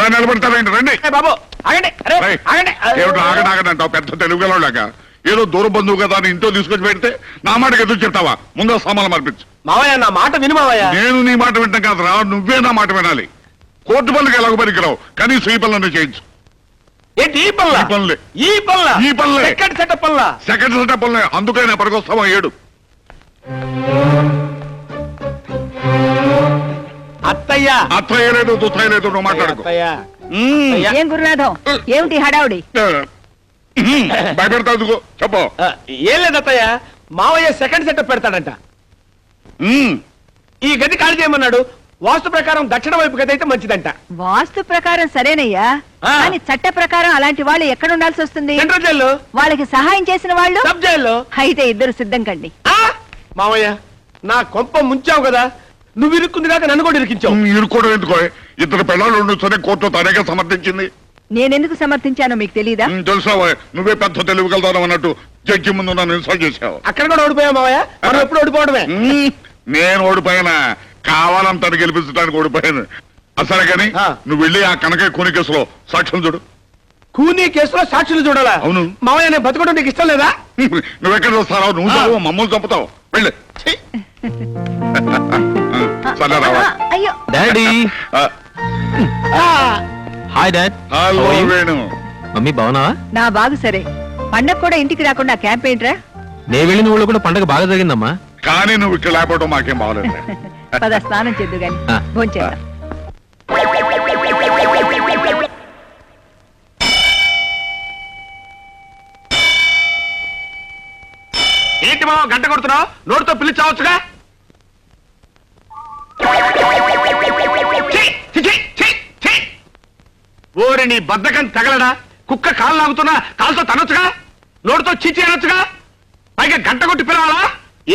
ఇలా నిలబడతారండి, రండి బాబు ఆగండి. అరే, రేయ్, ఆగండి. ఏమిటి ఆగడాగడంటావు? పెద్ద తెలుగులోలాగా ఏదో దూర బంధువు కదా అని ఇంట్లో తీసుకొచ్చి పెడితే నా మాటకి ఎదురు చెప్తావా? ముందు సామాన్లు మార్పించు. మావయ్య నా మాట విను మావయ్య. నేను నీ మాట వింటాం కాదురా, నువ్వే నా మాట వినాలి. కోర్టు పనులకు ఎలాగ పనికిరావు, కనీసం ఈ పనులను చేయించు. ఏంటి ఈ పనులా? ఈ పనులే. ఈ పనులా? ఈ పనులే. సెకండ్ సెటప్ పనులా? సెకండ్ సెటప్ పనులే. అందుకైనా పనికొస్తావా? 7 అత్తయ్య. అత్తయ్య లేదు, దుత్తయ్య లేదు, నువ్వు మాట్లాడుకో. అత్తయ్య. ఏం గురునాథం, ఏమిటి హడావుడి? భయపెడతా చెప్పు. ఏం లేదు అత్తయ్య, మావయ్య సెకండ్ సెటప్ పెడతాడంట. ఈ గది ఖాళీ చేయమన్నాడు. వాస్తు ప్రకారం దక్షిణ వైపు గది అయితే మంచిదంట. వాస్తు ప్రకారం సరేనయ్యా, కానీ చట్ట ప్రకారం అలాంటి వాళ్ళు ఎక్కడ ఉండాల్సి వస్తుంది? సెంట్రల్ జైల్లో. వాళ్ళకి సహాయం చేసిన వాళ్ళు సబ్ జైల్లో. అయితే ఇద్దరు సిద్ధం కండి. మావయ్య నా కొంప ముంచావు కదా, నువ్వు ఇరుక్కుంది కాక నన్ను కూడా ఇరికించావు. ఇరుక్కోవడం ఎందుకో? ఇద్దరు పిల్లలు ఉండొచ్చని కోర్టు తనేగా సమర్థించింది. నేనెందుకు సమర్థించానో మీకు తెలీదా? తెలుసావా? నువ్వే పెద్ద తెలివిగలుగుతావు అన్నట్టు జడ్జి ముందు నన్ను ఇన్సల్ట్ చేశావు. అక్కడ కూడా ఓడిపోయావు మావయ్య. మనం ఎప్పుడు ఓడిపోవడమే. నేను ఓడిపోయినా, కావాలంతా గెలిపించడానికి ఓడిపోయాను. అసలు కానీ నువ్వు వెళ్ళి ఆ కనకయ్య కూని కేసులో సాక్ష్యం చూడు. కూనీ కేసులో సాక్షులు చూడాలా? అవును. మావయ్య నేను బతకడం నీకు ఇష్టం లేదా? నువ్వెక్కడ చూస్తారావు? నువ్వు చదువు, మమ్మల్ని చంపుతావు. వెళ్ళి సరే రావా. అయ్యో daddy. Hi dad. Hello Venu. Mummy బాగున్నావా? నా బాగు సరే. పండగ కూడా ఇంటికి రాకుండా క్యాంప్ ఏంట్రా? నేను వెళ్ళిన ఊళ్ళో కూడా పండగ బాగా జరిగిందమ్మా. కానీ నువ్వు ఇక్కడ లేకపోవడం మాకేం బాగలేదు. పద స్నానం చేద్దు గాని భోంచేద్దాం. ఏంటి మావ గంట కొడుతున్నావు? నోటితో పిలిచావచ్చుగా. ఓరి నీ బద్ధకం తగలడా? కుక్క కాలు లాగుతున్నా కాలుతో తనొచ్చుగా, నోటితో చీచి అనొచ్చుగా, పైగా గంట కొట్టి పిలవాలా?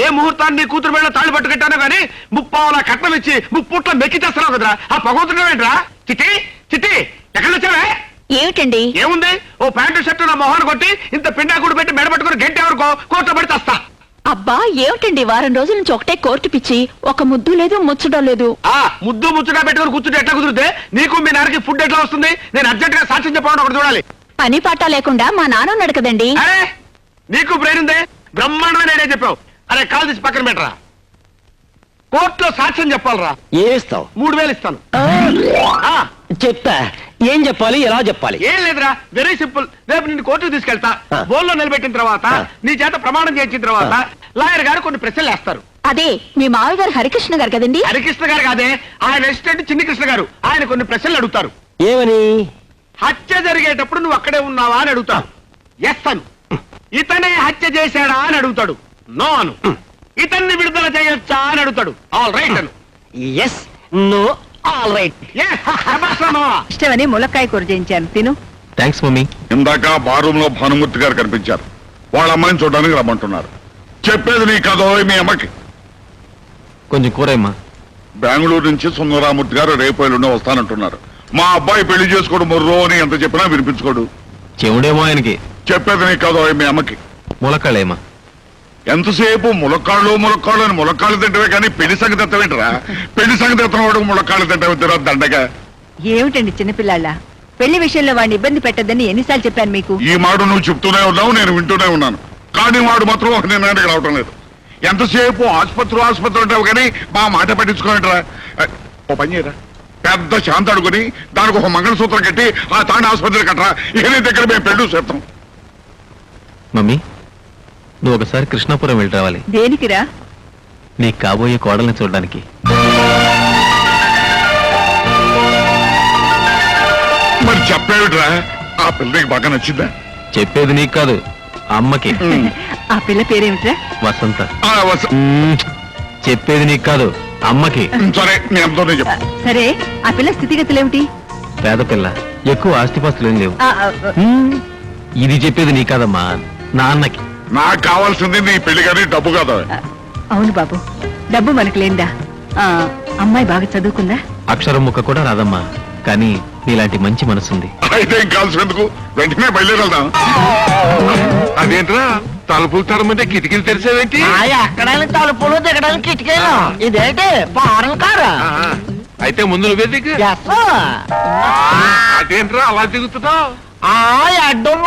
ఏ ముహూర్తాన్ని నీ కూతురు వేళ తాళి పట్టు కట్టానో గానీ ముప్పావులా కట్నం ఇచ్చి ముప్పుట్లో మెక్కి చేస్తున్నావు కదరా. ఆ పగవుతున్నావేంట్రా? చిట్టి చిట్టి ఎక్కడ వచ్చావే? ఏమిటండి? ఏముంది, ఓ ప్యాంటు షర్టు నా మొహాన్ని కొట్టి ఇంత పిండాకుడు పెట్టి మెడ పట్టుకుని గంట ఎవరికో కోర్టులో పడి తెస్తా. అబ్బా ఏమిటండి, వారం రోజుల నుంచి ఒకటే కోర్టు పిచ్చి, ఒక ముద్దు లేదు ముచ్చడం లేదు. ముద్దు ముచ్చటా పెట్టుకుని కూర్చుంటే ఎట్లా కుదిరితే నీకు మీ నాన్నకి ఫుడ్ ఎట్లా వస్తుంది? నేను అర్జెంట్ గా సాక్ష్యం చెప్పడం ఒకటి చూడాలి. పని పాట లేకుండా మా నాన్న ఉన్నాడు కదండి. అరే నీకు బ్రెయిన్ ఉందే, బ్రహ్మాండమైన ఐడియా చెప్పావు. అరే కాల్ తీసి పక్కన పెట్టరా. కోర్టులో సాక్ష్యం చెప్పాలరా. ఏమిస్తావు? 3000 ఇస్తాను. చెప్తా. ఏం చెప్పాలి, ఎలా చెప్పాలి? ఏం లేదురా, వెరీ సింపుల్. రేపు నిన్ను కోర్టుకు తీసుకెళ్తా. బోల్లో నిలబెట్టిన తర్వాత నీ చేత ప్రమాణం చేయించిన తర్వాత లాయర్ గారు కొన్ని ప్రశ్నలు వేస్తారు. అదే మీ మావి గారు హరికృష్ణ గారు కదండి. హరికృష్ణ గారు కాదే, ఆయన అసిస్టెంట్ చిన్ని కృష్ణ గారు. ఆయన కొన్ని ప్రశ్నలు అడుగుతారు. ఏమని? హత్య జరిగేటప్పుడు నువ్వు అక్కడే ఉన్నావా అని అడుగుతాడు. ఎస్ అను. ఇతనే హత్య చేశాడా అని అడుగుతాడు. నో అను. ఇతన్ని విడుదల చేయొచ్చా అని అడుగుతాడు. ఆల్ రైట్ అను. Yes, no, all right. ఇష్టమని ములక్కాయ కూర చేయించాను, తిను. Thanks mummy. ఇందాక బారూమ్ లో భానుమూర్తి గారు కనిపించారు. వాళ్ళ అమ్మాయిని చూడడానికి రమ్మంటున్నారు. చెప్పేది నీ కథ మీ అమ్మకి. కొంచెం కూరమ్మా. బెంగళూరు నుంచి సుందరామూర్తి గారు రేపు ఎల్లుండి వస్తానంటున్నారు. మా అబ్బాయి పెళ్లి చేసుకోడు మొర్రో అని ఎంత చెప్పినా వినిపించుకోడు. చెవుడేమో ఆయనకి. చెప్పేది నీ కథ మీ అమ్మకి. ములక్కాళ్ళేమా? ఎంతసేపు ములక్కాళ్ళు ములక్కాళ్ళు అని ములక్కాళ్ళు తింటవే కానీ పెళ్లి సంగతి ఎత్తవేంటరా? పెళ్లి సంగతి ఎత్తనవాడు ములక్కాళ్ళు తింటవే తిరగదు దండగా. ఏమిటండి చిన్నపిల్లాళ్ళ? పెళ్లి విషయంలో వాడిని ఇబ్బంది పెట్టద్దని ఎన్నిసార్లు చెప్పాను మీకు? ఈ మాట నువ్వు చెప్తూనే ఉన్నావు, నేను వింటూనే ఉన్నాను. కానీ వాడు మాత్రం ఒక నిర్ణయానికి రావటం లేదు. ఎంతసేపు ఆసుపత్రి ఉంటావు కానీ మా మాట పట్టించుకోనట్రా. ఓ పని చేయరా, పెద్ద శాంత అడుగుని దానికి ఒక మంగళసూత్రం కట్టి ఆ తాండ ఆసుపత్రి కట్టరా. ఏ దగ్గర మేము పెళ్లి చేస్తాం. మమ్మీ నువ్వు ఒకసారి కృష్ణాపురం వెళ్ళి రావాలి. దేనికిరా? నీకు కాబోయే కోడల్ని చూడడానికి. మరి చెప్పేవిట్రా, ఆ పిల్లకి బాగా నచ్చిందా? చెప్పేది నీకు కాదు, అమ్మకి. ఆ పిల్ల పేరేమిట్రా? వసంత. చెప్పేది నీకు కాదు, అమ్మకి. సరే నేను ఎంతోనే చెప్పు. సరే ఆ పిల్ల స్థితిగతులేమిటి? పేద పిల్ల, ఎక్కువ ఆస్తిపాస్తులు ఏం లేవు. ఇది చెప్పేది నీ కాదమ్మా, నాన్నకి. నాకు కావాల్సింది నీ పెళ్లి కానీ డబ్బు కాదు. అవును బాబు, డబ్బు మనకు లేదా? అమ్మాయి బాగా చదువుకుందా? అక్షరం ముక్క కూడా రాదమ్మా, కానీ నీలాంటి మంచి మనసుంది. అయితే ఏం కావాల్సినందుకు వెంటనే బయలుదేరదాం. అదేంట్రా తలుపులు తరమంటే కిటికీలు తెరిచేదేంటి? ఎక్కడానికి తలుపులు దిగడానికి కిటికీలు. ఇదేంటి ఫారెన్ కారా? అయితే ముందు నువ్వే దిగు అదేంట్రా అలా దిగుతున్నావు అడ్డం